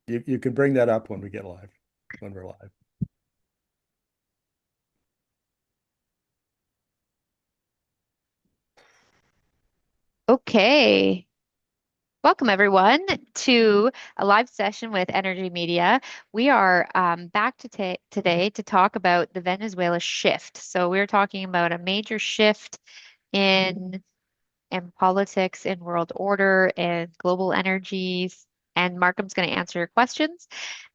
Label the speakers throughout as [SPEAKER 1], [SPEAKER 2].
[SPEAKER 1] You can bring that up when we get live, when we're live.
[SPEAKER 2] Okay. Welcome, everyone, to a live session with Energy Media. We are back today to talk about the Venezuela shift. So, we're talking about a major shift in and politics and world order and global energies. And Markham's going to answer your questions.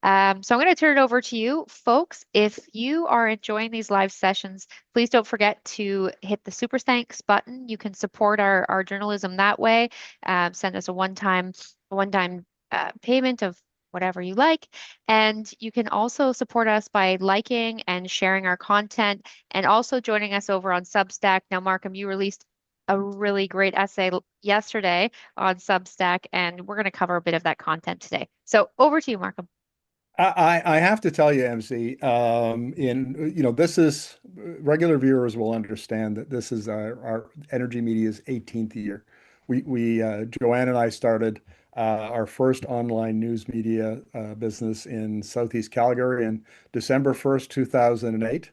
[SPEAKER 2] So I'm going to turn it over to you, folks. If you are enjoying these live sessions, please don't forget to hit the super thanks button. You can support our journalism that way. Send us a one-time payment of whatever you like. And you can also support us by liking and sharing our content and also joining us over on Substack. Now, Markham, you released a really great essay yesterday on Substack, and we're going to cover a bit of that content today. So over to you, Markham.
[SPEAKER 1] I have to tell you, MC, this is regular viewers will understand that this is our Energy Media's 18th year. We Joanne and I started our first online news media business in Southeast Calgary in December 1st, 2008.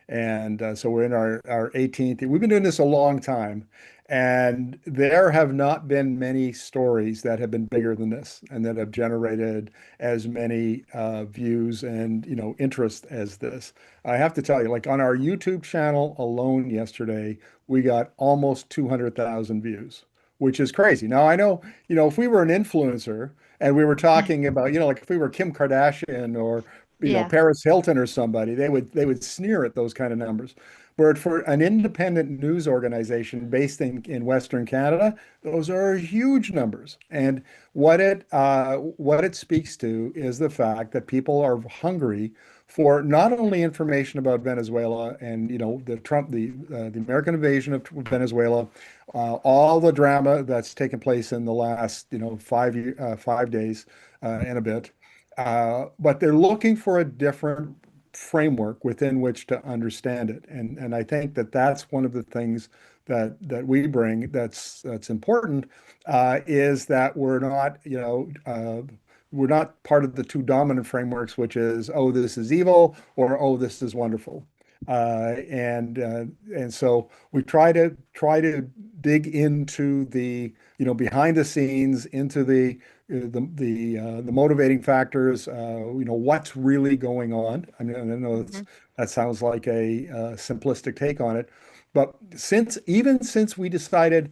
[SPEAKER 1] And so we're in our 18th. We've been doing this a long time. And there have not been many stories that have been bigger than this and that have generated as many views and interest as this. I have to tell you, like on our YouTube channel alone yesterday, we got almost 200,000 views, which is crazy. Now I know, if we were an influencer and we were talking about, like if we were Kim Kardashian or
[SPEAKER 2] Yeah.
[SPEAKER 1] Paris Hilton or somebody, they would sneer at those kind of numbers. But for an independent news organization based in Western Canada, those are huge numbers. And what it speaks to is the fact that people are hungry for not only information about Venezuela and the American invasion of Venezuela, all the drama that's taken place in the last 5 days and a bit, but they're looking for a different framework within which to understand it. And I think that that's one of the things that we bring that's important is that we're not part of the two dominant frameworks, which is, oh, this is evil or oh, this is wonderful. And so we try to dig into the behind the scenes, into the motivating factors, what's really going on. I mean, I know
[SPEAKER 2] Mhm.
[SPEAKER 1] that sounds like a simplistic take on it, but since we decided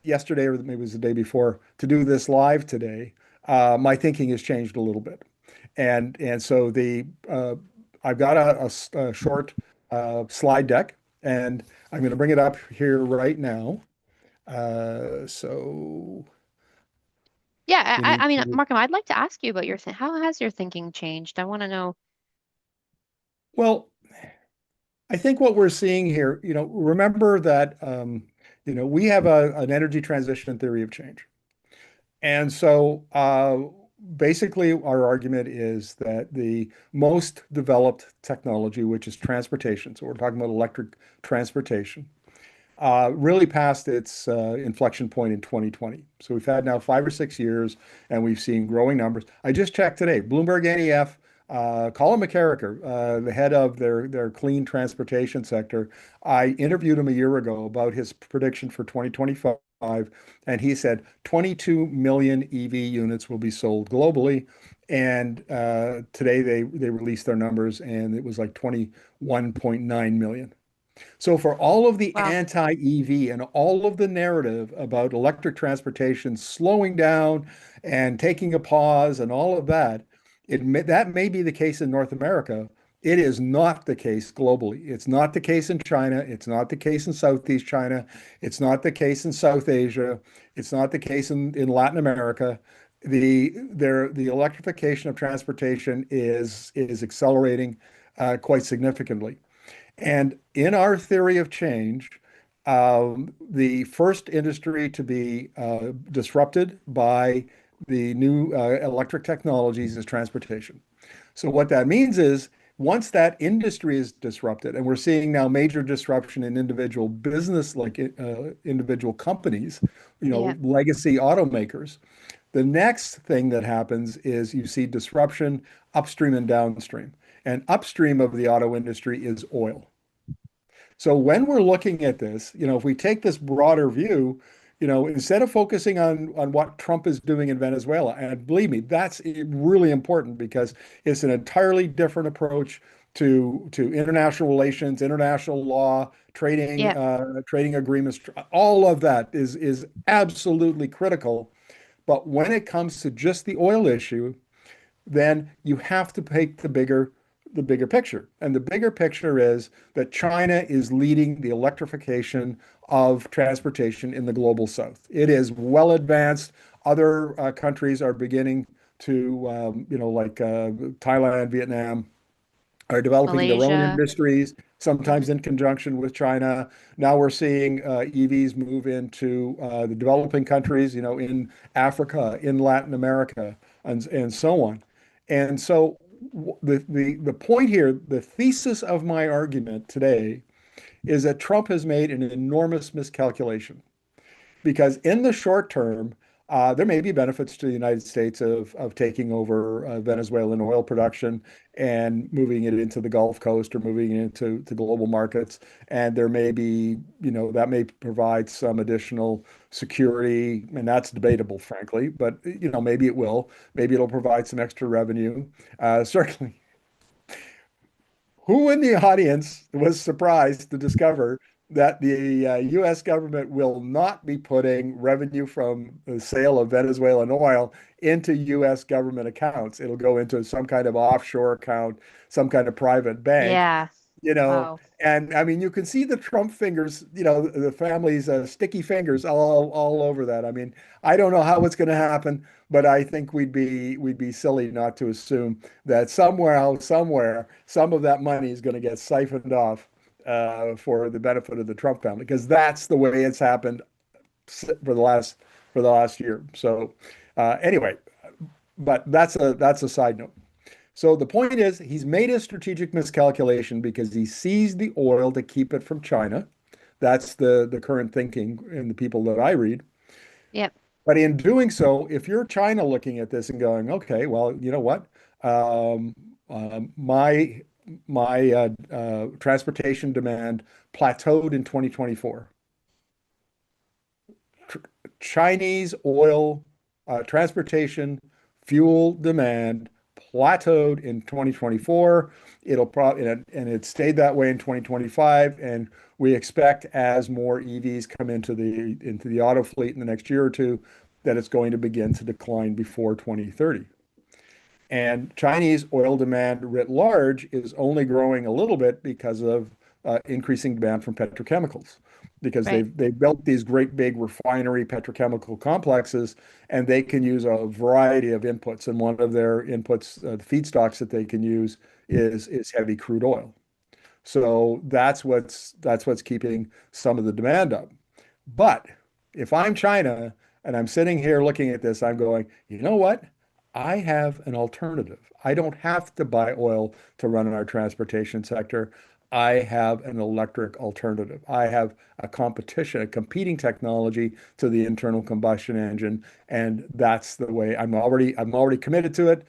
[SPEAKER 1] yesterday, or maybe it was the day before, to do this live today, my thinking has changed a little bit. And so I've got a short slide deck, and I'm going to bring it up here right now. So
[SPEAKER 2] Yeah,
[SPEAKER 1] we
[SPEAKER 2] I,
[SPEAKER 1] need
[SPEAKER 2] I mean,
[SPEAKER 1] to.
[SPEAKER 2] Markham, I'd like to ask you about how has your thinking changed? I want to know.
[SPEAKER 1] Well, I think what we're seeing here, remember that, we have an energy transition theory of change. And so basically, our argument is that the most developed technology, which is transportation, so we're talking about electric transportation, really passed its inflection point in 2020. So we've had now 5 or 6 years, and we've seen growing numbers. I just checked today. Bloomberg NEF, Colin McCarricker, the head of their clean transportation sector, I interviewed him a year ago about his prediction for 2025, and he said 22 million EV units will be sold globally. And today they released their numbers, and it was like 21.9 million. So for all of the
[SPEAKER 2] Wow.
[SPEAKER 1] anti-EV and all of the narrative about electric transportation slowing down and taking a pause and all of that, that may be the case in North America. It is not the case globally. It's not the case in China. It's not the case in Southeast China. It's not the case in South Asia. It's not the case in Latin America. The electrification of transportation is accelerating quite significantly. And in our theory of change, the first industry to be disrupted by the new electric technologies is transportation. So what that means is once that industry is disrupted, and we're seeing now major disruption in individual business, like individual companies,
[SPEAKER 2] Yeah.
[SPEAKER 1] legacy automakers, The next thing that happens is you see disruption upstream and downstream. And upstream of the auto industry is oil. So when we're looking at this, if we take this broader view, instead of focusing on what Trump is doing in Venezuela, and believe me, that's really important because it's an entirely different approach to international relations, international law,
[SPEAKER 2] Yeah,
[SPEAKER 1] trading agreements. All of that is absolutely critical. But when it comes to just the oil issue, then you have to take the bigger picture. And the bigger picture is that China is leading the electrification of transportation in the global south. It is well advanced. Other countries are beginning to, like Thailand, Vietnam, are developing their own
[SPEAKER 2] Malaysia.
[SPEAKER 1] industries,
[SPEAKER 2] Hmm.
[SPEAKER 1] sometimes in conjunction with China. Now we're seeing EVs move into the developing countries, in Africa, in Latin America, and so on. And so the point here, the thesis of my argument today is that Trump has made an enormous miscalculation because in the short term, there may be benefits to the United States of taking over Venezuelan oil production and moving it into the Gulf Coast or moving it into to global markets. And there may be, that may provide some additional security, and that's debatable, frankly, but maybe it will. Maybe it'll provide some extra revenue. Certainly, who in the audience was surprised to discover that the U.S. government will not be putting revenue from the sale of Venezuelan oil into U.S. government accounts? It'll go into some kind of offshore account, some kind of private bank,
[SPEAKER 2] Yeah.
[SPEAKER 1] you know,
[SPEAKER 2] Wow.
[SPEAKER 1] and I mean, you can see the Trump fingers, the family's sticky fingers all over that. I mean, I don't know how it's going to happen, but I think we'd be silly not to assume that somewhere, some of that money is going to get siphoned off for the benefit of the Trump family, because that's the way it's happened for the last year. So anyway, but that's a side note. So the point is, he's made a strategic miscalculation because he seized the oil to keep it from China. That's the current thinking in the people that I read.
[SPEAKER 2] Yep.
[SPEAKER 1] But in doing so, if you're China looking at this and going, okay, well, you know what? Um, my transportation demand plateaued in 2024. Tr- Chinese oil transportation fuel demand plateaued in 2024. It'll probably and it stayed that way in 2025, and we expect as more EVs come into the auto fleet in the next year or two that it's going to begin to decline before 2030. And Chinese oil demand writ large is only growing a little bit because of increasing demand from petrochemicals, because
[SPEAKER 2] Right.
[SPEAKER 1] they've built these great big refinery petrochemical complexes, and they can use a variety of inputs. And one of their inputs, the feedstocks that they can use, is heavy crude oil. So that's what's keeping some of the demand up. But if I'm China and I'm sitting here looking at this, I'm going, you know what? I have an alternative. I don't have to buy oil to run our transportation sector. I have an electric alternative. I have a competing technology to the internal combustion engine, and that's the way I'm already committed to it.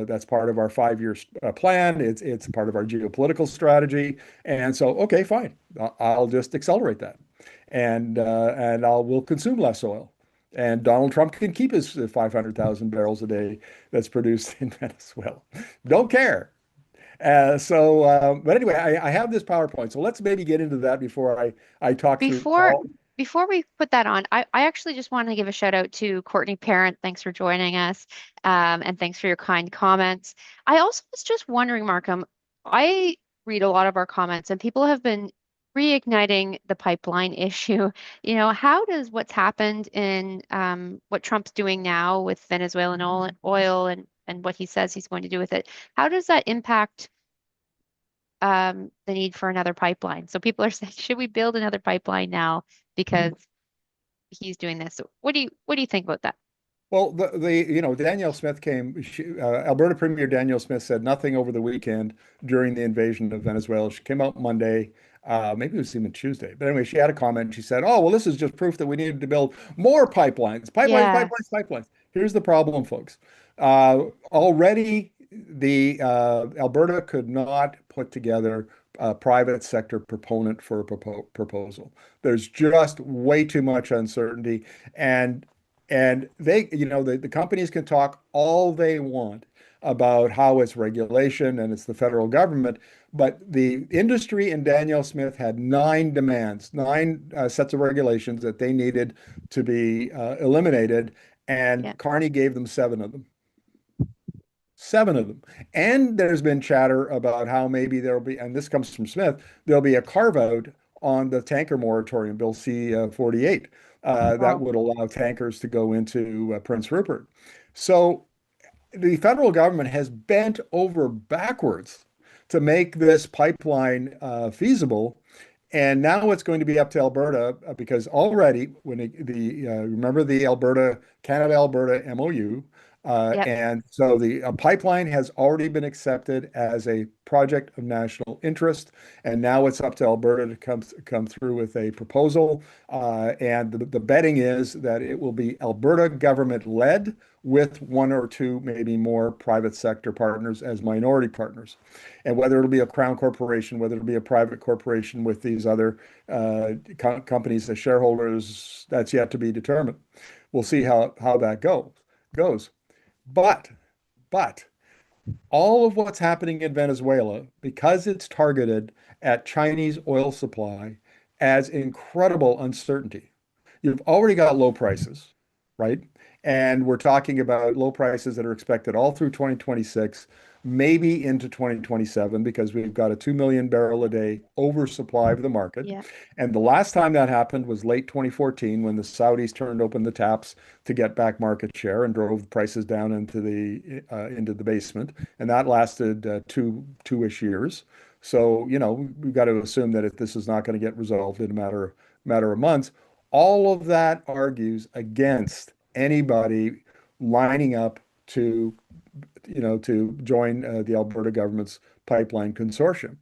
[SPEAKER 1] That's part of our 5 year plan. It's part of our geopolitical strategy. And so, okay, fine. I'll just accelerate that, and we'll consume less oil. And Donald Trump can keep his 500,000 barrels a day that's produced in Venezuela. Don't care. But anyway, I have this PowerPoint. So let's maybe get into that before I talk through
[SPEAKER 2] Before
[SPEAKER 1] all.
[SPEAKER 2] before we put that on, I actually just want to give a shout out to Courtney Parent. Thanks for joining us. And thanks for your kind comments. I also was just wondering, Markham, I read a lot of our comments and people have been reigniting the pipeline issue. How does what's happened in what Trump's doing now with Venezuelan oil and what he says he's going to do with it, how does that impact the need for another pipeline? So people are saying, should we build another pipeline now because he's doing this? So what do you think about that?
[SPEAKER 1] Well, Danielle Smith Alberta Premier Danielle Smith said nothing over the weekend during the invasion of Venezuela. She came out Monday, maybe it was even Tuesday. But anyway, she had a comment. She said, "Oh, well, this is just proof that we needed to build more pipelines, pipelines,
[SPEAKER 2] Yeah,
[SPEAKER 1] pipelines, pipelines." Here's the problem, folks. Already, the Alberta could not put together a private sector proponent for a proposal. There's just way too much uncertainty, and the companies can talk all they want about how it's regulation and it's the federal government, but the industry and Danielle Smith had nine demands, nine sets of regulations that they needed to be eliminated,
[SPEAKER 2] Yeah.
[SPEAKER 1] and Carney gave them seven of them. Seven of them. And there's been chatter about how maybe there'll be, and this comes from Smith, there'll be a carve out on the tanker moratorium, Bill C-48, that
[SPEAKER 2] Well,
[SPEAKER 1] would allow tankers to go into Prince Rupert. So the federal government has bent over backwards to make this pipeline feasible. And now it's going to be up to Alberta because already when remember the Canada-Alberta MOU,
[SPEAKER 2] yep.
[SPEAKER 1] and so the pipeline has already been accepted as a project of national interest, and now it's up to Alberta to come through with a proposal. And the betting is that it will be Alberta government led with one or two, maybe more private sector partners as minority partners. And whether it'll be a crown corporation, whether it'll be a private corporation with these other companies as shareholders, that's yet to be determined. We'll see how that goes. But but all of what's happening in Venezuela, because it's targeted at Chinese oil supply, adds incredible uncertainty. You've already got low prices, right? And we're talking about low prices that are expected all through 2026, maybe into 2027, because we've got a 2 million barrel a day oversupply of the market.
[SPEAKER 2] Yeah.
[SPEAKER 1] And the last time that happened was late 2014 when the Saudis turned open the taps to get back market share and drove the prices down into the basement. And that lasted two-ish years. So, we've got to assume that if this is not going to get resolved in a matter of months, all of that argues against anybody lining up to join the Alberta government's pipeline consortium.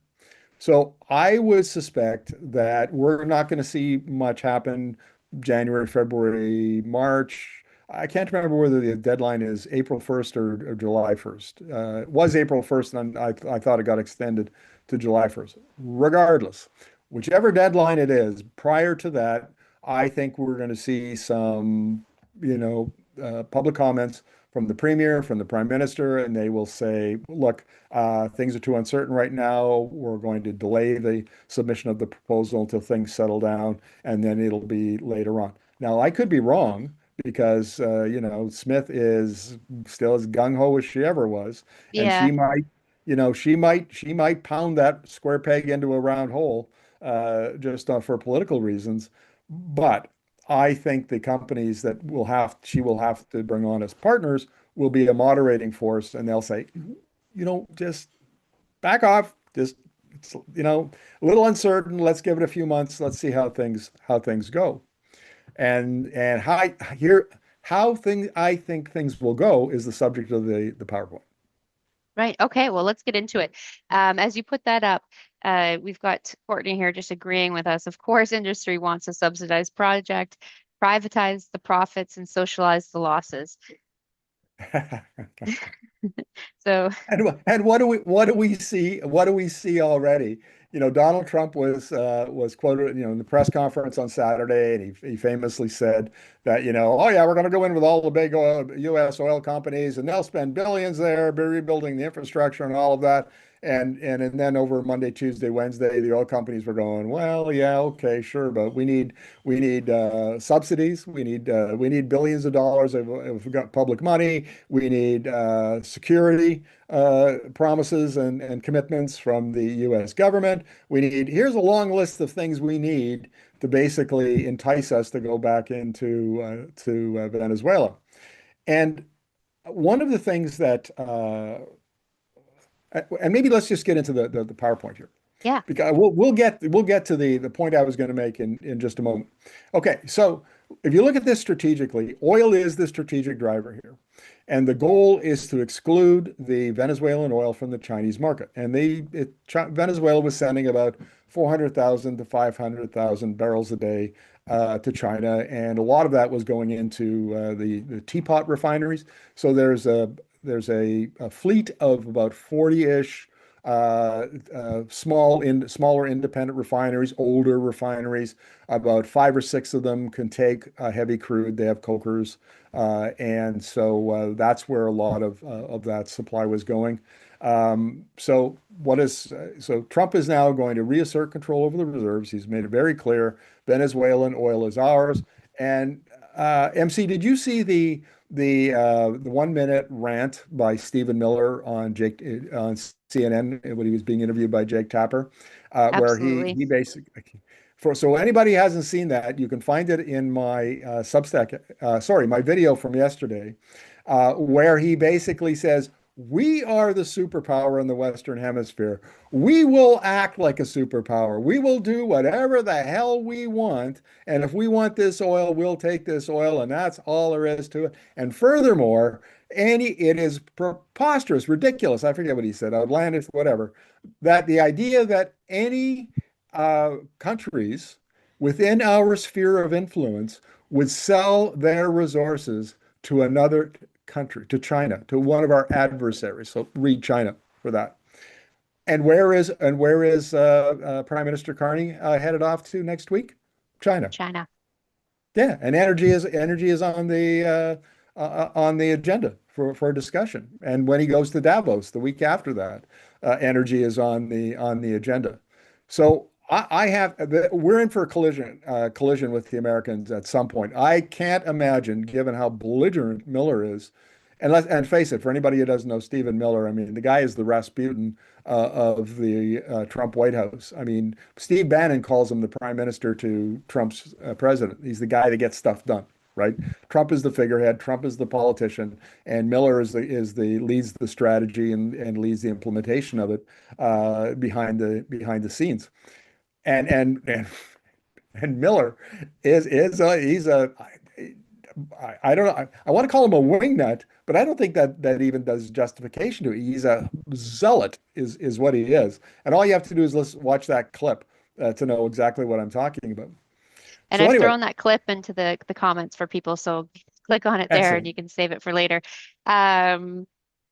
[SPEAKER 1] So I would suspect that we're not going to see much happen January, February, March. I can't remember whether the deadline is April 1st or July 1st. It was April 1st, and I thought it got extended to July 1st. Regardless, whichever deadline it is, prior to that, I think we're going to see some, public comments from the premier, from the prime minister, and they will say, look, things are too uncertain right now. We're going to delay the submission of the proposal until things settle down, and then it'll be later on. Now, I could be wrong because, Smith is still as gung-ho as she ever was, and
[SPEAKER 2] Yeah.
[SPEAKER 1] she might pound that square peg into a round hole just for political reasons. But I think the companies that she will have to bring on as partners will be a moderating force, and they'll say, just back off. Just it's, a little uncertain. Let's give it a few months. Let's see how things go. And how I think things will go is the subject of the PowerPoint.
[SPEAKER 2] Right. Okay. Well, let's get into it. As you put that up, we've got Courtney here just agreeing with us. Of course, industry wants a subsidized project, privatize the profits and socialize the losses. So,
[SPEAKER 1] And what do we see? What do we see already? Donald Trump was quoted, in the press conference on Saturday, and he famously said that, oh yeah, we're going to go in with all the big U.S. oil companies, and they'll spend billions there, be rebuilding the infrastructure and all of that. And then over Monday, Tuesday, Wednesday, the oil companies were going, well, yeah, okay, sure, but we need subsidies, we need billions of dollars of public money, we need security promises and commitments from the U.S. government. Here's a long list of things we need to basically entice us to go back to Venezuela. And one of the things that, and maybe let's just get into the PowerPoint here,
[SPEAKER 2] yeah.
[SPEAKER 1] because we'll get to the point I was going to make in just a moment. Okay, so if you look at this strategically, oil is the strategic driver here. And the goal is to exclude the Venezuelan oil from the Chinese market. And Venezuela was sending about 400,000 to 500,000 barrels a day to China, and a lot of that was going into the teapot refineries. So there's a fleet of about 40-ish smaller independent refineries, older refineries. About five or six of them can take heavy crude. They have cokers, and so that's where a lot of that supply was going. So Trump is now going to reassert control over the reserves. He's made it very clear Venezuelan oil is ours. And MC, did you see the 1 minute rant by Stephen Miller on Jake on CNN when he was being interviewed by Jake Tapper, where he
[SPEAKER 2] Absolutely.
[SPEAKER 1] he basically for so anybody hasn't seen that, you can find it in my Substack, sorry, my video from yesterday, where he basically says, we are the superpower in the Western Hemisphere. We will act like a superpower. We will do whatever the hell we want. And if we want this oil, we'll take this oil. And that's all there is to it. And furthermore, it is preposterous, ridiculous. I forget what he said, outlandish, whatever, that the idea that any countries within our sphere of influence would sell their resources to another country, to China, to one of our adversaries. So read China for that. And where is Prime Minister Carney headed off to next week? China.
[SPEAKER 2] China.
[SPEAKER 1] Yeah, and energy is on the agenda for discussion. And when he goes to Davos the week after that, energy is on the agenda. So we're in for a collision with the Americans at some point. I can't imagine, given how belligerent Miller is, and face it, for anybody who doesn't know Stephen Miller, I mean, the guy is the Rasputin of the Trump White House. I mean, Steve Bannon calls him the prime minister to Trump's president. He's the guy that gets stuff done, right? Trump is the figurehead, Trump is the politician, and Miller is the leads the strategy and leads the implementation of it behind the scenes. And and Miller he's a I don't know. I want to call him a wingnut, but I don't think that even does justification to it. He's a zealot, is what he is. And all you have to do is watch that clip to know exactly what I'm talking about.
[SPEAKER 2] And
[SPEAKER 1] So
[SPEAKER 2] I've
[SPEAKER 1] anyway,
[SPEAKER 2] thrown that clip into the comments for people, so click on it there and
[SPEAKER 1] excellent.
[SPEAKER 2] you can save it for later. Um,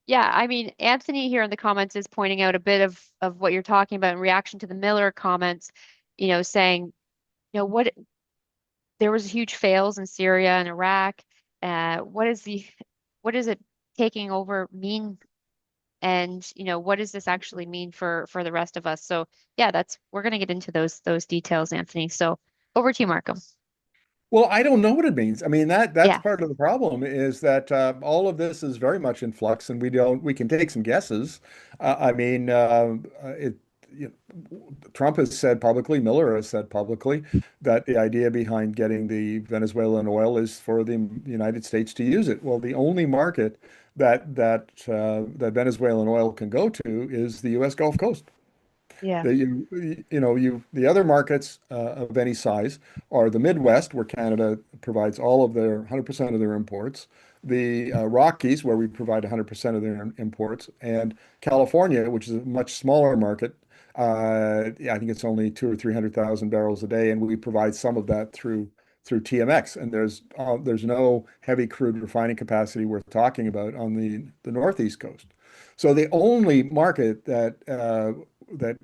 [SPEAKER 2] yeah, I mean, Anthony here in the comments is pointing out a bit of what you're talking about in reaction to the Miller comments, saying, what there was huge fails in Syria and Iraq. What does it taking over mean? And what does this actually mean for the rest of us? So yeah, we're gonna get into those details, Anthony. So over to you, Markham.
[SPEAKER 1] Well, I don't know what it means. I mean, that's
[SPEAKER 2] Yeah,
[SPEAKER 1] part of the problem is that all of this is very much in flux, and we can take some guesses. I mean, it you Trump has said publicly, Miller has said publicly that the idea behind getting the Venezuelan oil is for the United States to use it. Well, the only market that Venezuelan oil can go to is the U.S. Gulf Coast.
[SPEAKER 2] yeah,
[SPEAKER 1] The other markets of any size are the Midwest, where Canada provides all of their 100% of their imports, the Rockies, where we provide 100% of their imports, and California, which is a much smaller market. Yeah, I think it's only 200,000 or 300,000 barrels a day, and we provide some of that through TMX. And there's no heavy crude refining capacity worth talking about on the Northeast coast. So the only market that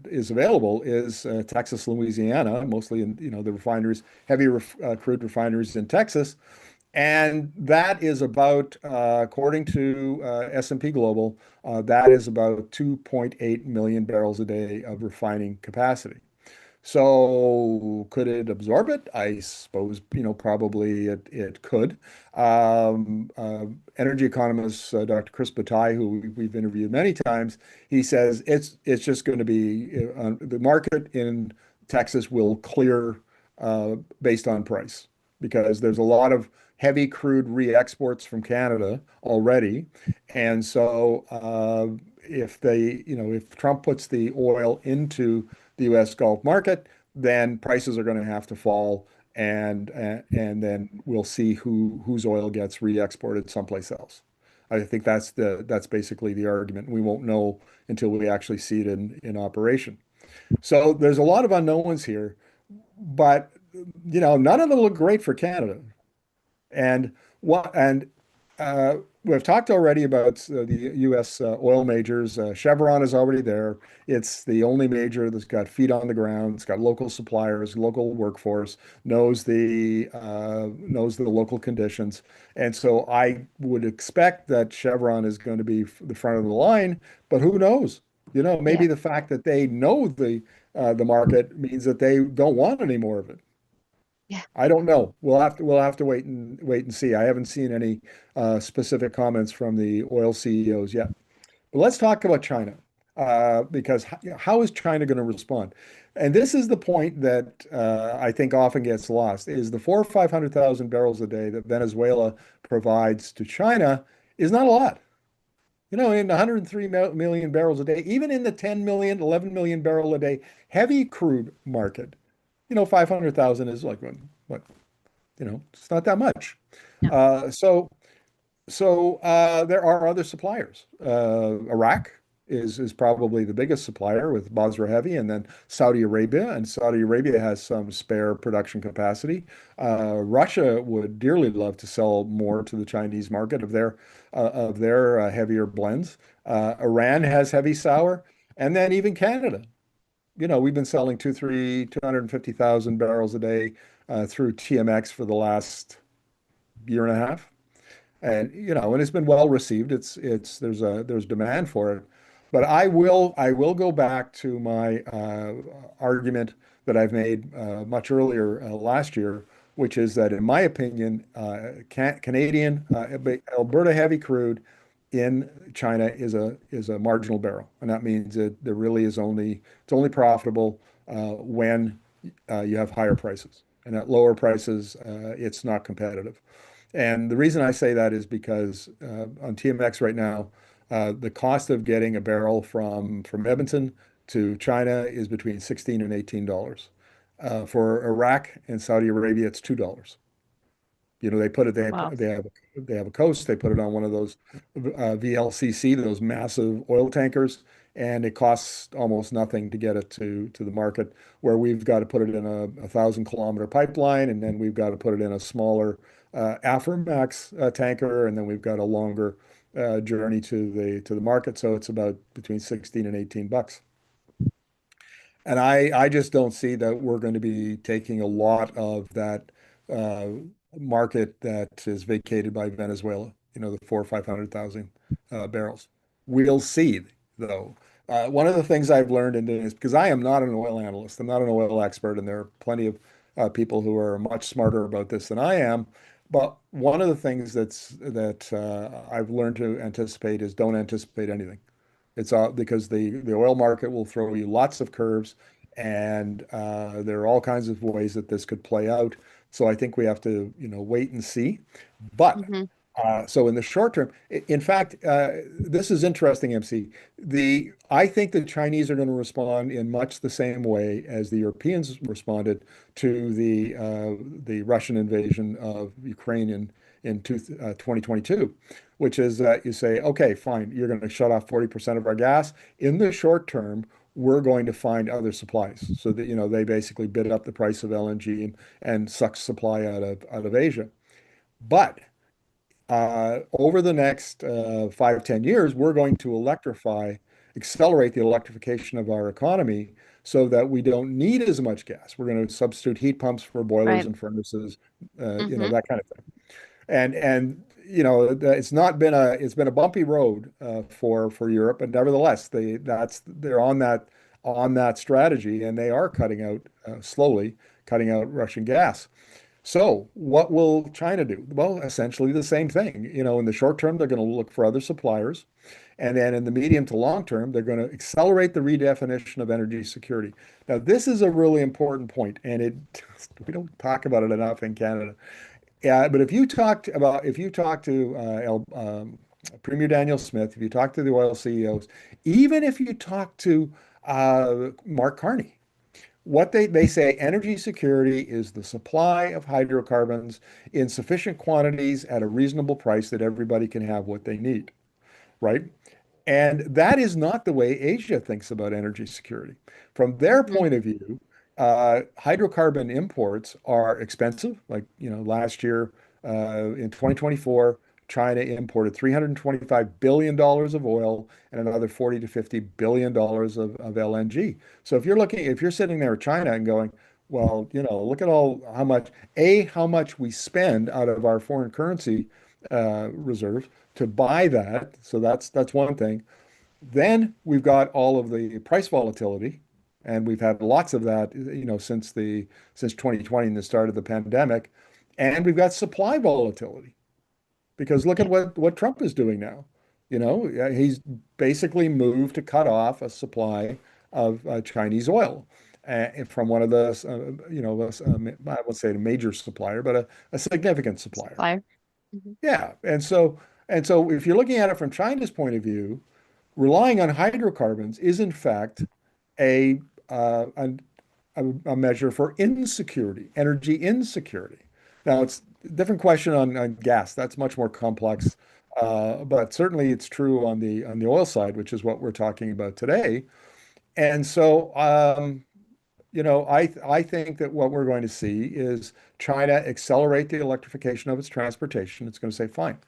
[SPEAKER 1] is available is Texas, Louisiana, mostly in the refineries, crude refineries in Texas, and that is about, according to S&P Global, that is about 2.8 million barrels a day of refining capacity. So could it absorb it? I suppose, probably it could. Energy economist Dr. Chris Bataille, who we've interviewed many times, he says it's just going to be the market in Texas will clear based on price because there's a lot of heavy crude re-exports from Canada already, and so if Trump puts the oil into the U.S. Gulf market, then prices are going to have to fall, and then we'll see whose oil gets re-exported someplace else. I think that's basically the argument. We won't know until we actually see it in operation. So there's a lot of unknowns here, but none of them look great for Canada. And what and we've talked already about the U.S. Oil majors. Chevron is already there. It's the only major that's got feet on the ground. It's got local suppliers, local workforce, knows the local conditions. And so I would expect that Chevron is going to be the front of the line. But who knows?
[SPEAKER 2] Yeah.
[SPEAKER 1] Maybe the fact that they know the market means that they don't want any more of it.
[SPEAKER 2] Yeah.
[SPEAKER 1] I don't know. We'll have to wait and see. I haven't seen any specific comments from the oil CEOs yet. But let's talk about China, because how is China going to respond? And this is the point that I think often gets lost: is the 400,000 or 500,000 barrels a day that Venezuela provides to China is not a lot. In 103 million barrels a day, even in the 10 million, 11 million barrel a day heavy crude market, 500,000 is like what, it's not that much.
[SPEAKER 2] No.
[SPEAKER 1] So there are other suppliers. Iraq is probably the biggest supplier with Basra Heavy, and then Saudi Arabia, and Saudi Arabia has some spare production capacity. Russia would dearly love to sell more to the Chinese market of their heavier blends. Iran has heavy sour, and then even Canada. We've been selling 250,000 barrels a day through TMX for the last year and a half. And it's been well received. There's demand for it. But I will go back to my argument that I've made much earlier last year, which is that in my opinion, Canadian Alberta heavy crude in China is a marginal barrel, and that means that there really it's only profitable when you have higher prices, and at lower prices, it's not competitive. And the reason I say that is because on TMX right now, the cost of getting a barrel from Edmonton to China is between $16 and $18. For Iraq and Saudi Arabia, it's $2. They put it,
[SPEAKER 2] Wow.
[SPEAKER 1] they have a coast, they put it on one of those VLCC, those massive oil tankers, and it costs almost nothing to get it to the market, where we've got to put it in a 1,000-kilometer pipeline, and then we've got to put it in a smaller Aframax tanker, and then we've got a longer journey to the market. So it's about between 16 and $18. And I just don't see that we're going to be taking a lot of that uh, market that is vacated by Venezuela, the 400,000 or 500,000 barrels. We'll see, though. One of the things I've learned in doing this, because I am not an oil analyst, I'm not an oil expert, and there are plenty of people who are much smarter about this than I am. But one of the things that I've learned to anticipate is don't anticipate anything. It's all because the oil market will throw you lots of curves, and there are all kinds of ways that this could play out. So I think we have to, wait and see. But
[SPEAKER 2] Hmm.
[SPEAKER 1] so in the short term, in fact, this is interesting, MC. I think the Chinese are going to respond in much the same way as the Europeans responded to the Russian invasion of Ukraine in 2022, which is that you say, okay, fine, you're going to shut off 40% of our gas. In the short term, we're going to find other supplies. So that, they basically bid up the price of LNG and suck supply out of Asia. But over the next 5, 10 years, we're going to accelerate the electrification of our economy so that we don't need as much gas. We're going to substitute heat pumps for boilers
[SPEAKER 2] Right.
[SPEAKER 1] and furnaces,
[SPEAKER 2] Hmm.
[SPEAKER 1] that kind of thing. And it's been a bumpy road for Europe, but nevertheless, they're on that strategy, and they are slowly cutting out Russian gas. So what will China do? Well, essentially the same thing. In the short term, they're going to look for other suppliers. And then in the medium to long term, they're going to accelerate the redefinition of energy security. Now, this is a really important point, and we don't talk about it enough in Canada. Yeah, but if you talk to Premier Daniel Smith, if you talk to the oil CEOs, even if you talk to Mark Carney, what they say, energy security is the supply of hydrocarbons in sufficient quantities at a reasonable price that everybody can have what they need, right? And that is not the way Asia thinks about energy security. From their
[SPEAKER 2] Hmm.
[SPEAKER 1] point of view, hydrocarbon imports are expensive. Like, last year in 2024, China imported $325 billion of oil and another 40 to 50 billion dollars of LNG. So if you're sitting there in China and going, well, look at how much we spend out of our foreign currency reserves to buy that. So that's one thing. Then we've got all of the price volatility, and we've had lots of that, since 2020 and the start of the pandemic. And we've got supply volatility because look at
[SPEAKER 2] Yeah.
[SPEAKER 1] what Trump is doing now. He's basically moved to cut off a supply of Chinese oil from one of the, I won't say a major supplier, but a significant supplier.
[SPEAKER 2] Supplier. Hmm.
[SPEAKER 1] Yeah. And so if you're looking at it from China's point of view, relying on hydrocarbons is in fact a uh, a, a measure for insecurity, energy insecurity. Now it's a different question on gas. That's much more complex. But certainly it's true on the oil side, which is what we're talking about today. And so I think that what we're going to see is China accelerate the electrification of its transportation. It's going to say, fine,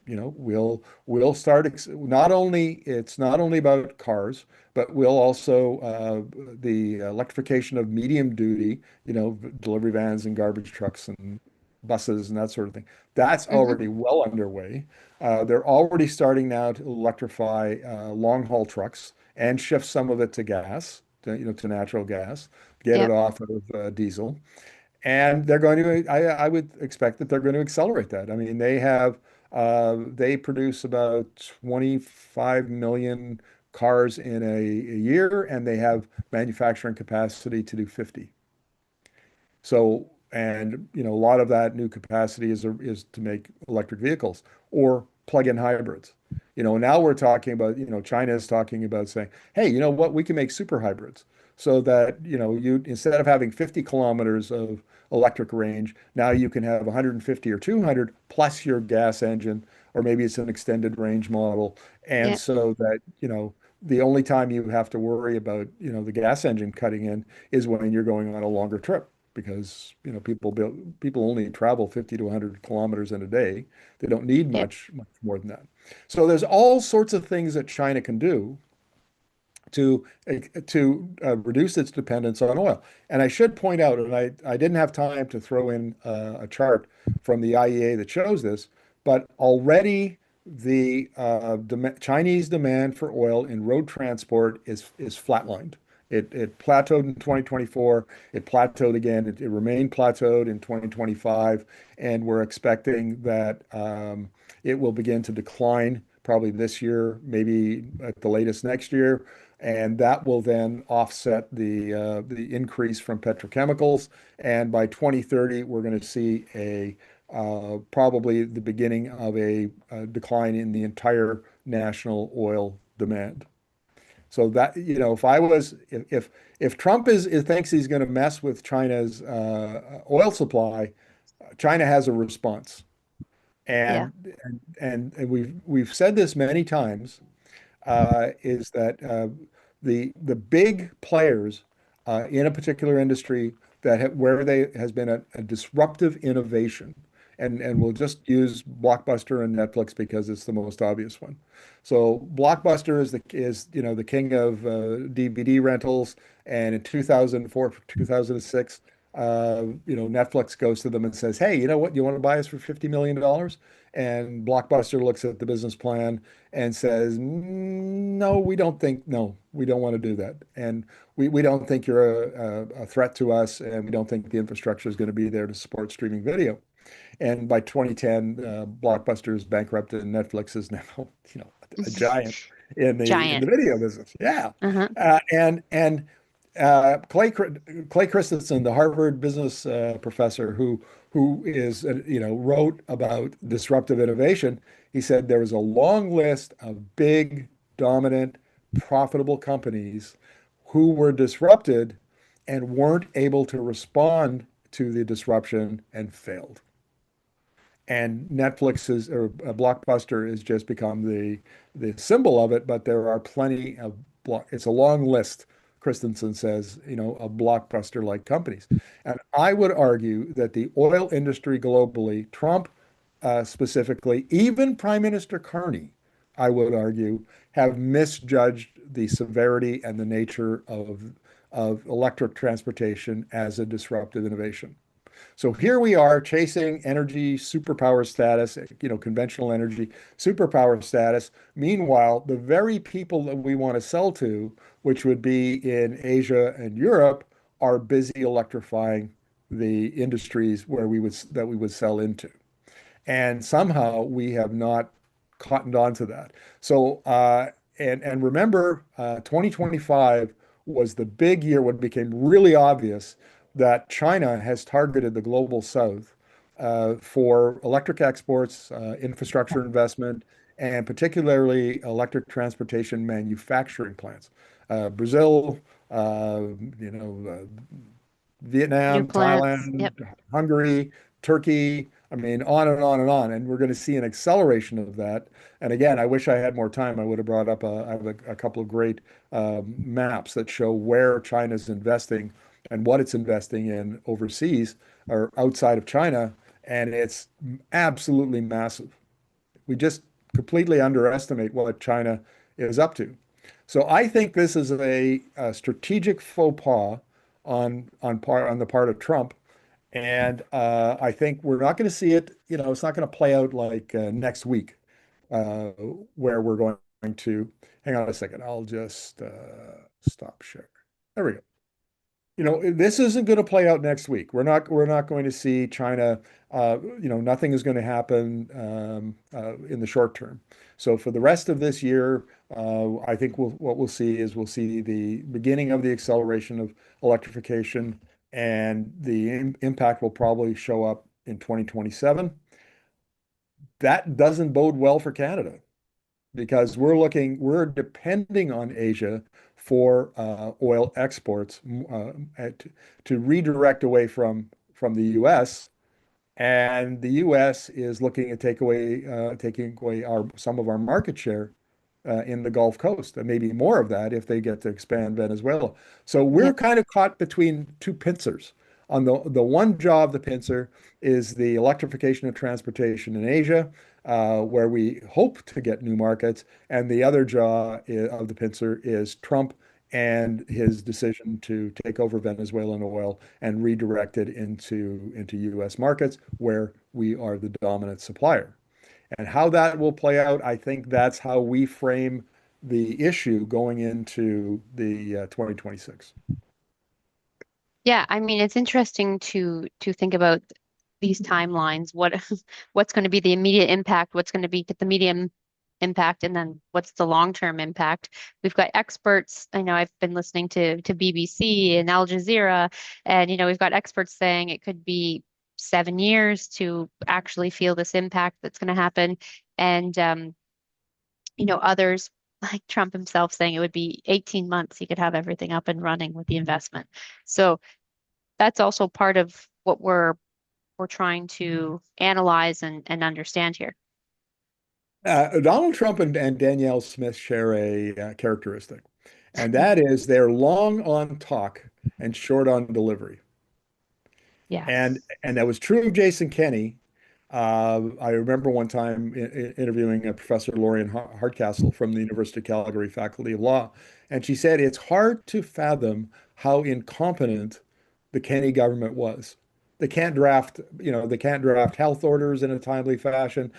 [SPEAKER 1] we'll start it's not only about cars, but we'll also the electrification of medium duty, delivery vans and garbage trucks and buses and that sort of thing. That's
[SPEAKER 2] Hmm.
[SPEAKER 1] already well underway. They're already starting now to electrify long haul trucks and shift some of it to gas, to natural gas, get it
[SPEAKER 2] Yep.
[SPEAKER 1] off of diesel. And they're going to, I would expect that they're going to accelerate that. I mean, they produce about 25 million cars in a year, and they have manufacturing capacity to do 50. So, and a lot of that new capacity is to make electric vehicles or plug-in hybrids. Now we're talking about, China is talking about saying, hey, you know what, we can make super hybrids so that, you instead of having 50 kilometers of electric range, now you can have 150 or 200 plus your gas engine, or maybe it's an extended range model. And
[SPEAKER 2] Yep.
[SPEAKER 1] so that, the only time you have to worry about, the gas engine cutting in is when you're going on a longer trip because people only travel 50 to 100 kilometers in a day. They don't need
[SPEAKER 2] Yep.
[SPEAKER 1] much more than that. So there's all sorts of things that China can do to reduce its dependence on oil. And I should point out, and I didn't have time to throw in a chart from the IEA that shows this, but already the Chinese demand for oil in road transport is flatlined. It plateaued in 2024. It plateaued again. It remained plateaued in 2025, and we're expecting that it will begin to decline probably this year, maybe at the latest next year, and that will then offset the increase from petrochemicals. And by 2030, we're going to see a probably the beginning of a decline in the entire national oil demand. So that, if Trump thinks he's going to mess with China's oil supply, China has a response.
[SPEAKER 2] Yeah.
[SPEAKER 1] And we've said this many times, is that the big players in a particular industry where they has been a disruptive innovation, and we'll just use Blockbuster and Netflix because it's the most obvious one. So Blockbuster is the king of DVD rentals, and in 2004, 2006. Netflix goes to them and says, "Hey, you know what? You want to buy us for $50 million?" And Blockbuster looks at the business plan and says, "No, no, we don't want to do that. And we don't think you're a threat to us, and we don't think the infrastructure is going to be there to support streaming video." And by 2010, Blockbuster is bankrupted, and Netflix is now, a giant in the
[SPEAKER 2] Giant.
[SPEAKER 1] video business. Yeah.
[SPEAKER 2] Uh-huh.
[SPEAKER 1] And Clay Christensen, the Harvard business professor who is wrote about disruptive innovation, he said there was a long list of big, dominant, profitable companies who were disrupted and weren't able to respond to the disruption and failed. And Netflix is or a Blockbuster has just become the symbol of it, but there are plenty of it's a long list, Christensen says, of blockbuster-like companies. And I would argue that the oil industry globally, Trump specifically, even Prime Minister Carney, I would argue, have misjudged the severity and the nature of electric transportation as a disruptive innovation. So here we are chasing energy superpower status, conventional energy superpower status. Meanwhile, the very people that we want to sell to, which would be in Asia and Europe, are busy electrifying the industries that we would sell into. And somehow we have not cottoned on to that. So, and remember, 2025 was the big year when it became really obvious that China has targeted the global south for electric exports, infrastructure investment, and particularly electric transportation manufacturing plants. Brazil, uh, you know,
[SPEAKER 2] New
[SPEAKER 1] Vietnam,
[SPEAKER 2] plants.
[SPEAKER 1] Thailand,
[SPEAKER 2] Yep.
[SPEAKER 1] Hungary, Turkey. I mean, on and on and on. And we're going to see an acceleration of that. And again, I wish I had more time. I would have brought up I have a couple of great maps that show where China's investing and what it's investing in overseas or outside of China. And it's absolutely massive. We just completely underestimate what China is up to. So I think this is a strategic faux pas on the part of Trump, and I think we're not going to see it. It's not going to play out like next week, uh, where we're going to. Hang on a second. I'll just stop share. There we go. This isn't going to play out next week. We're not going to see China, nothing is going to happen in the short term. So for the rest of this year, I think what we'll see is we'll see the beginning of the acceleration of electrification, and the impact will probably show up in 2027. That doesn't bode well for Canada because we're depending on Asia for oil exports to redirect away from the U.S. And the U.S. is looking at taking away some of our market share in the Gulf Coast, and maybe more of that if they get to expand Venezuela. So we're
[SPEAKER 2] Yep.
[SPEAKER 1] kind of caught between two pincers. On the one jaw of the pincer is the electrification of transportation in Asia, where we hope to get new markets, and the other jaw of the pincer is Trump and his decision to take over Venezuelan oil and redirect it into U.S. markets where we are the dominant supplier. And how that will play out, I think that's how we frame the issue going into the 2026.
[SPEAKER 2] Yeah, I mean, it's interesting to think about these timelines. What's going to be the immediate impact? What's going to be the medium impact? And then what's the long-term impact? We've got experts. I know I've been listening to BBC and Al Jazeera, and we've got experts saying it could be 7 years to actually feel this impact that's going to happen. And others like Trump himself saying it would be 18 months he could have everything up and running with the investment. So that's also part of what we're trying to analyze and understand here.
[SPEAKER 1] Donald Trump and Danielle Smith share a characteristic, and that is they're long on talk and short on delivery. And
[SPEAKER 2] Yes.
[SPEAKER 1] and that was true of Jason Kenney. I remember one time interviewing a Professor Lorian Hardcastle from the University of Calgary Faculty of Law, and she said it's hard to fathom how incompetent the Kenney government was. They can't draft health orders in a timely fashion,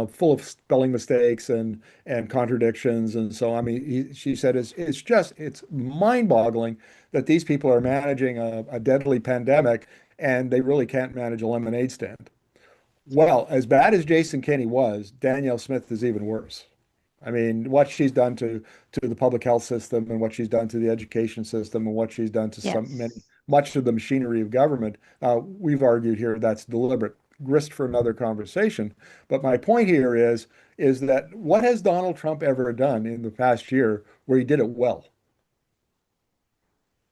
[SPEAKER 1] full of spelling mistakes and contradictions. And so, I mean, she said it's mind-boggling that these people are managing a deadly pandemic and they really can't manage a lemonade stand. Well, as bad as Jason Kenney was, Danielle Smith is even worse. I mean, what she's done to the public health system and what she's done to the education system and what she's done to
[SPEAKER 2] Yes.
[SPEAKER 1] much of the machinery of government, we've argued here that's deliberate. Grist for another conversation. But my point here is that what has Donald Trump ever done in the past year where he did it well?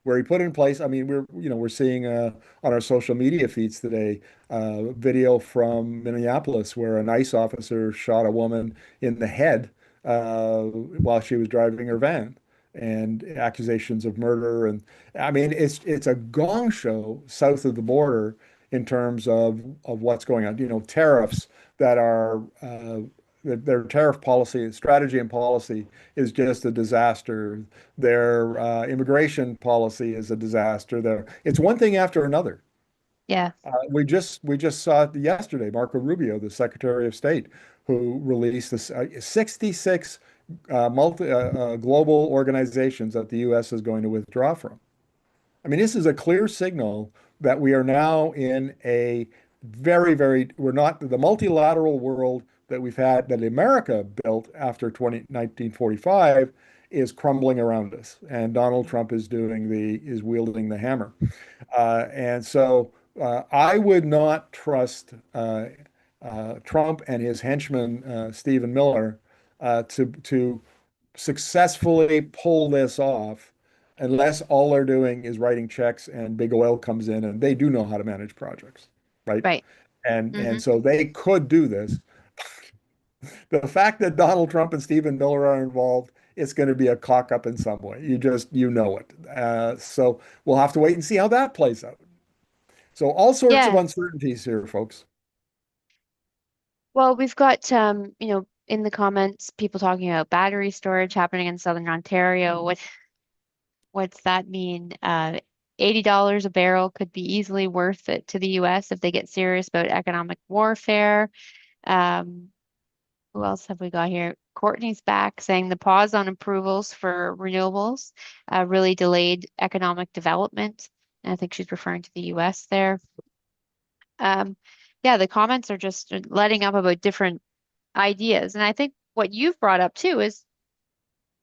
[SPEAKER 1] where he put in place, I mean, we're seeing on our social media feeds today, video from Minneapolis where an ICE officer shot a woman in the head while she was driving her van, and accusations of murder. And I mean, it's a gong show south of the border in terms of what's going on. Tariffs that are their tariff policy, strategy and policy is just a disaster. Their immigration policy is a disaster. It's one thing after another.
[SPEAKER 2] Yeah.
[SPEAKER 1] We just saw it yesterday. Marco Rubio, the Secretary of State, who released this 66 global organizations that the U.S. is going to withdraw from. I mean, this is a clear signal that we are now in a we're not the multilateral world that we've had, that America built after 1945 is crumbling around us. And Donald Trump is wielding the hammer. And so I would not trust Trump and his henchman, Stephen Miller, to successfully pull this off unless all they're doing is writing checks and big oil comes in and they do know how to manage projects, right?
[SPEAKER 2] Right.
[SPEAKER 1] And
[SPEAKER 2] Hmm.
[SPEAKER 1] so they could do this. The fact that Donald Trump and Stephen Miller are involved, it's going to be a cock up in some way. You know it. So we'll have to wait and see how that plays out. So all sorts of
[SPEAKER 2] Yes.
[SPEAKER 1] uncertainties here, folks.
[SPEAKER 2] Well, we've got in the comments, people talking about battery storage happening in Southern Ontario. What's that mean? $80 a barrel could be easily worth it to the US if they get serious about economic warfare. Um, who else have we got here? Courtney's back saying the pause on approvals for renewables really delayed economic development. And I think she's referring to the US there. Um, yeah, the comments are just letting up about different ideas. And I think what you've brought up too is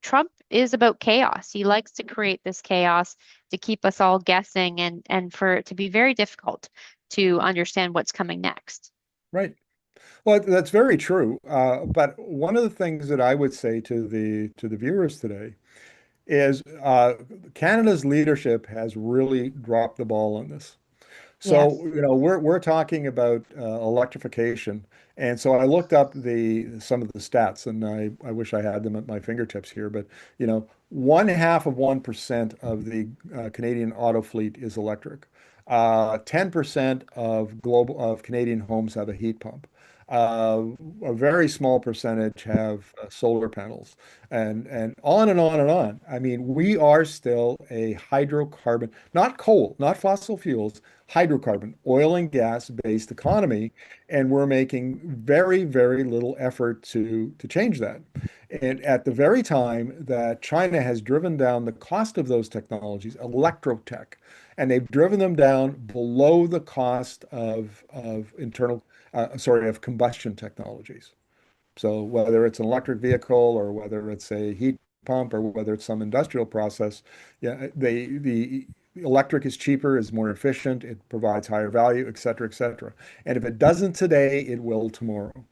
[SPEAKER 2] Trump is about chaos. He likes to create this chaos to keep us all guessing and for it to be very difficult to understand what's coming next.
[SPEAKER 1] Right. Well, that's very true. But one of the things that I would say to the viewers today is Canada's leadership has really dropped the ball on this. So,
[SPEAKER 2] Yes.
[SPEAKER 1] we're talking about electrification. And so I looked up the some of the stats, and I wish I had them at my fingertips here, but 0.5% of the Canadian auto fleet is electric. 10% of Canadian homes have a heat pump. Uh, a very small percentage have solar panels, and on and on and on. I mean, we are still a hydrocarbon, not coal, not fossil fuels, hydrocarbon, oil and gas based economy, and we're making very, very little effort to change that. And at the very time that China has driven down the cost of those technologies, electrotech, and they've driven them down below the cost of combustion technologies. So whether it's an electric vehicle or whether it's a heat pump or whether it's some industrial process, yeah, the electric is cheaper, is more efficient, it provides higher value, et cetera, et cetera. And if it doesn't today, it will tomorrow.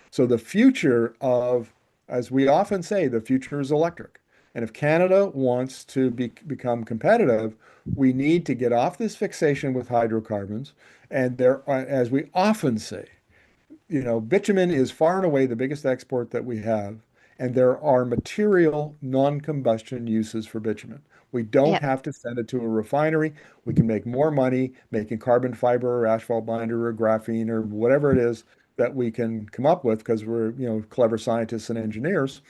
[SPEAKER 1] So the future of, as we often say, the future is electric. And if Canada wants to become competitive, we need to get off this fixation with hydrocarbons. And there are, as we often say, bitumen is far and away the biggest export that we have, and there are material non-combustion uses for bitumen. We don't
[SPEAKER 2] Yep.
[SPEAKER 1] have to send it to a refinery. We can make more money making carbon fiber or asphalt binder or graphene or whatever it is that we can come up with because we're, clever scientists and engineers.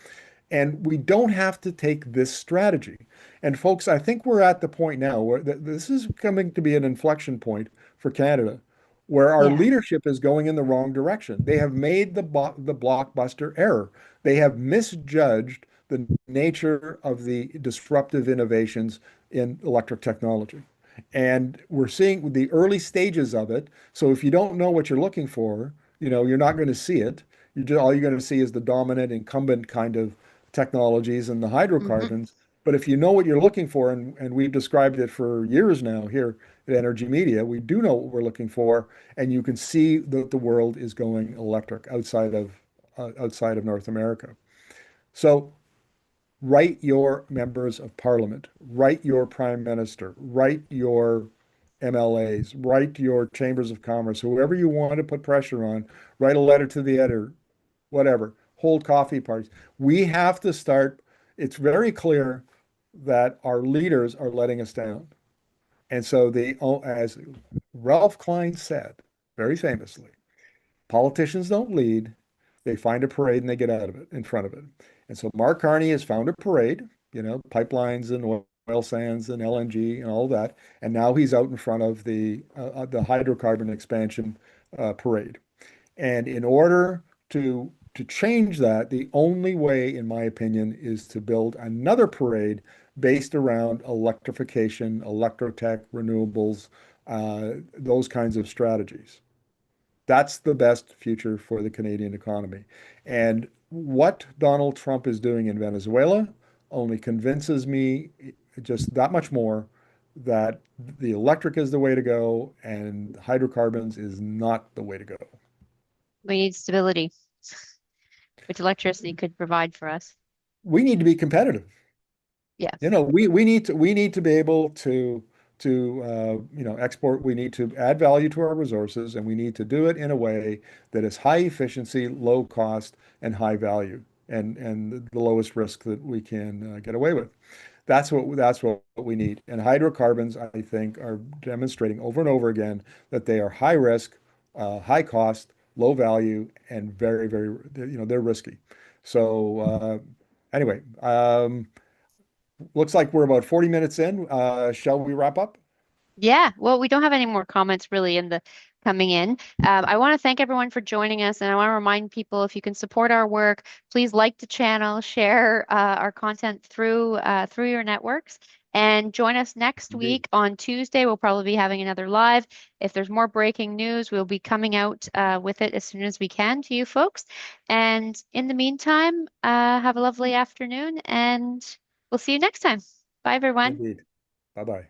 [SPEAKER 1] And we don't have to take this strategy. And folks, I think we're at the point now where this is coming to be an inflection point for Canada, where our
[SPEAKER 2] Yeah.
[SPEAKER 1] leadership is going in the wrong direction. They have made the blockbuster error. They have misjudged the nature of the disruptive innovations in electric technology. And we're seeing the early stages of it. So if you don't know what you're looking for, you're not going to see it. All you're going to see is the dominant incumbent kind of technologies and the
[SPEAKER 2] Hmm.
[SPEAKER 1] hydrocarbons. But if you know what you're looking for, and we've described it for years now here at Energy Media, we do know what we're looking for, and you can see that the world is going electric outside of North America. So Write your members of parliament, write your prime minister, write your MLAs, write your chambers of commerce, whoever you want to put pressure on, write a letter to the editor, whatever, hold coffee parties. We have to start. It's very clear that our leaders are letting us down. And so as Ralph Klein said very famously, politicians don't lead, they find a parade and they get out of it, in front of it. And so Mark Carney has found a parade, pipelines and oil sands and LNG and all that. And now he's out in front of the hydrocarbon expansion parade. And in order to change that, the only way, in my opinion, is to build another parade based around electrification, electrotech, renewables, those kinds of strategies. That's the best future for the Canadian economy. And what Donald Trump is doing in Venezuela only convinces me just that much more that the electric is the way to go and hydrocarbons is not the way to go.
[SPEAKER 2] We need stability, which electricity could provide for us.
[SPEAKER 1] We need to be competitive.
[SPEAKER 2] Yes.
[SPEAKER 1] We need to be able to export. We need to add value to our resources, and we need to do it in a way that is high efficiency, low cost, and high value, and the lowest risk that we can get away with. That's what we need. And hydrocarbons, I think, are demonstrating over and over again that they are high risk, high cost, low value, and very, very, they're risky. So anyway, looks like we're about 40 minutes in. Shall we wrap up?
[SPEAKER 2] Yeah, well, we don't have any more comments really in the coming in. I want to thank everyone for joining us, and I want to remind people if you can support our work, please like the channel, share our content through your networks, and join us next
[SPEAKER 1] Indeed.
[SPEAKER 2] week on Tuesday. We'll probably be having another live. If there's more breaking news, we'll be coming out with it as soon as we can to you folks. And in the meantime, have a lovely afternoon, and we'll see you next time. Bye, everyone.
[SPEAKER 1] Indeed. Bye-bye.